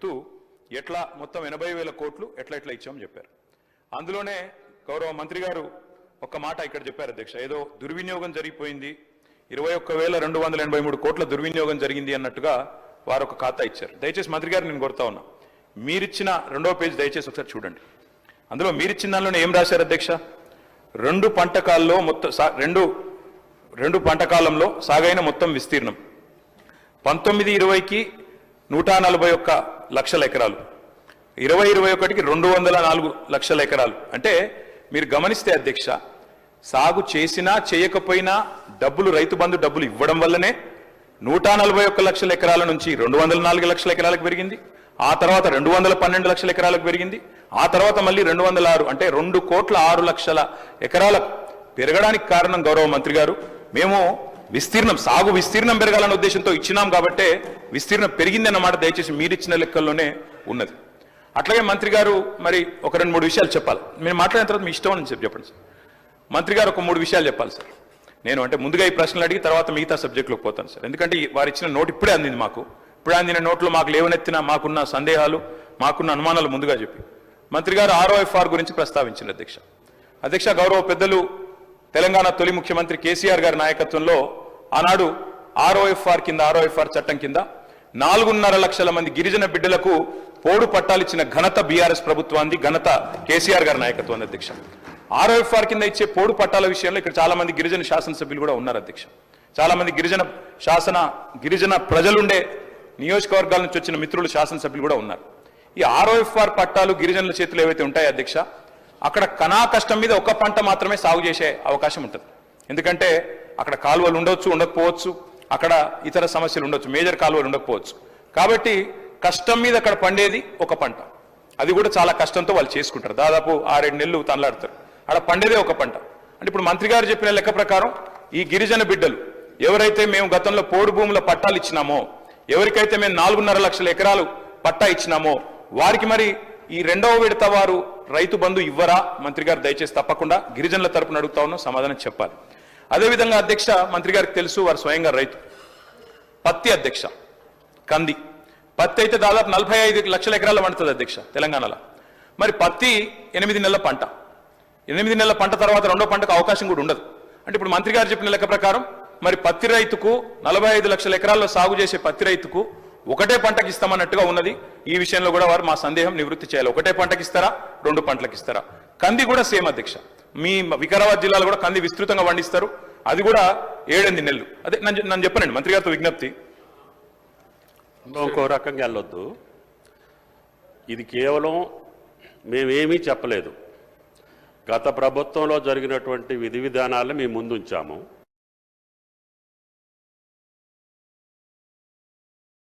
చెప్తూ ఎట్లా మొత్తం 80,000 కోట్లు ఎట్లా ఇచ్చామని చెప్పారు. అందులోనే గౌరవ మంత్రి గారు ఒక మాట ఇక్కడ చెప్పారు అధ్యక్ష, ఏదో దుర్వినియోగం జరిగిపోయింది, 21,283 కోట్ల దుర్వినియోగం జరిగింది అన్నట్టుగా వారు ఒక ఖాతా ఇచ్చారు. దయచేసి మంత్రి గారు నేను కోరుతా ఉన్నా, మీరిచ్చిన 2వ పేజీ దయచేసి ఒకసారి చూడండి. అందులో మీరిచ్చిన దానిలోనే ఏం రాశారు అధ్యక్ష, రెండు పంట కాలంలో సాగైన మొత్తం విస్తీర్ణం 19-20కి 141 లక్షల ఎకరాలు, 20-21కి 204 లక్షల ఎకరాలు. అంటే మీరు గమనిస్తే అధ్యక్ష, సాగు చేసినా చేయకపోయినా డబ్బులు, రైతు బంధు డబ్బులు ఇవ్వడం వల్లనే 141 లక్షల ఎకరాల నుంచి 204 లక్షల ఎకరాలకు పెరిగింది, ఆ తర్వాత 212 లక్షల ఎకరాలకు పెరిగింది, ఆ తర్వాత మళ్ళీ 206, అంటే 2,06,00,000 ఎకరాలకు పెరగడానికి కారణం గౌరవ మంత్రి గారు, మేము సాగు విస్తీర్ణం పెరగాలన్న ఉద్దేశంతో ఇచ్చినాం కాబట్టే విస్తీర్ణం పెరిగిందన్నమాట దయచేసి మీరిచ్చిన లెక్కల్లోనే ఉన్నది. అట్లాగే మంత్రి గారు మరి ఒక 2-3 విషయాలు చెప్పాలి. మేము మాట్లాడిన తర్వాత మీ ఇష్టం అని చెప్పండి సార్. మంత్రి గారు ఒక 3 విషయాలు చెప్పాలి సార్. నేను అంటే ముందుగా ఈ ప్రశ్నలు అడిగి తర్వాత మిగతా సబ్జెక్టులోకి పోతాను సార్. ఎందుకంటే వారు ఇచ్చిన నోట్ ఇప్పుడే అందింది మాకు. ఇప్పుడే అందిన నోట్లో మాకు లేవనెత్తిన మాకున్న సందేహాలు, మాకున్న అనుమానాలు ముందుగా చెప్పి మంత్రి గారు ROFR గురించి ప్రస్తావించింది అధ్యక్ష. గౌరవ పెద్దలు తెలంగాణ తొలి ముఖ్యమంత్రి కేసీఆర్ గారి నాయకత్వంలో ఆనాడు ROFR చట్టం కింద 4.5 లక్షల మంది గిరిజన బిడ్డలకు పోడు పట్టాలిచ్చిన ఘనత బీఆర్ఎస్ ప్రభుత్వాన్ని, ఘనత కేసీఆర్ గారి నాయకత్వం అధ్యక్ష. ROFR కింద ఇచ్చే పోడు పట్టాల విషయంలో ఇక్కడ చాలా మంది గిరిజన శాసనసభ్యులు కూడా ఉన్నారు అధ్యక్ష. చాలా మంది గిరిజన ప్రజలుండే నియోజకవర్గాల నుంచి వచ్చిన మిత్రులు శాసనసభ్యులు కూడా ఉన్నారు. ఈ ROFR పట్టాలు గిరిజనుల చేతులు ఏవైతే ఉంటాయో అధ్యక్ష, అక్కడ కనా కష్టం మీద ఒక పంట మాత్రమే సాగు చేసే అవకాశం ఉంటుంది. ఎందుకంటే అక్కడ కాలువలు ఉండొచ్చు, ఉండకపోవచ్చు, అక్కడ ఇతర సమస్యలు ఉండొచ్చు, మేజర్ కాలువలు ఉండకపోవచ్చు. కాబట్టి కష్టం మీద అక్కడ పండేది ఒక పంట, అది కూడా చాలా కష్టంతో వాళ్ళు చేసుకుంటారు. దాదాపు 6-7 నెలలు తనలాడతారు, అక్కడ పండేదే ఒక పంట. అంటే ఇప్పుడు మంత్రి గారు చెప్పిన లెక్క ప్రకారం ఈ గిరిజన బిడ్డలు ఎవరైతే మేము గతంలో పోడు భూముల పట్టాలు ఇచ్చినామో, ఎవరికైతే మేము 4.5 లక్షల ఎకరాలు పట్టా ఇచ్చినామో, వారికి మరి ఈ 2వ విడత వారు రైతు బంధు ఇవ్వరా? మంత్రి గారు దయచేసి తప్పకుండా గిరిజనుల తరపున అడుగుతా ఉన్నాం, సమాధానం చెప్పాలి. అదేవిధంగా అధ్యక్ష, మంత్రి గారికి తెలుసు వారు స్వయంగా రైతు. పత్తి అధ్యక్ష, కంది పత్తి అయితే దాదాపు 45 లక్షల ఎకరాల పండుతుంది అధ్యక్ష తెలంగాణలో. మరి పత్తి 8 నెలల పంట, 8 నెలల పంట తర్వాత 2వ పంటకు అవకాశం కూడా ఉండదు. అంటే ఇప్పుడు మంత్రి గారు చెప్పిన లెక్క ప్రకారం మరి పత్తి రైతుకు 45 లక్షల ఎకరాల్లో సాగు చేసే పత్తి రైతుకు ఒకటే పంటకి ఇస్తామన్నట్టుగా ఉన్నది. ఈ విషయంలో కూడా వారు మా సందేహం నివృత్తి చేయాలి. ఒకటే పంటకి ఇస్తారా, 2 పంటలకు ఇస్తారా? కంది కూడా సేమ్ అధ్యక్ష, మీ వికారాబాద్ జిల్లాలో కూడా కంది విస్తృతంగా పండిస్తారు, అది కూడా 7-8 నెలలు. అదే నన్ను చెప్పనండి మంత్రి గారితో విజ్ఞప్తి. ఇంకో రకంగా వెళ్ళొద్దు, ఇది కేవలం మేమేమీ చెప్పలేదు, గత ప్రభుత్వంలో జరిగినటువంటి విధి విధానాలను మేము ముందుంచాము.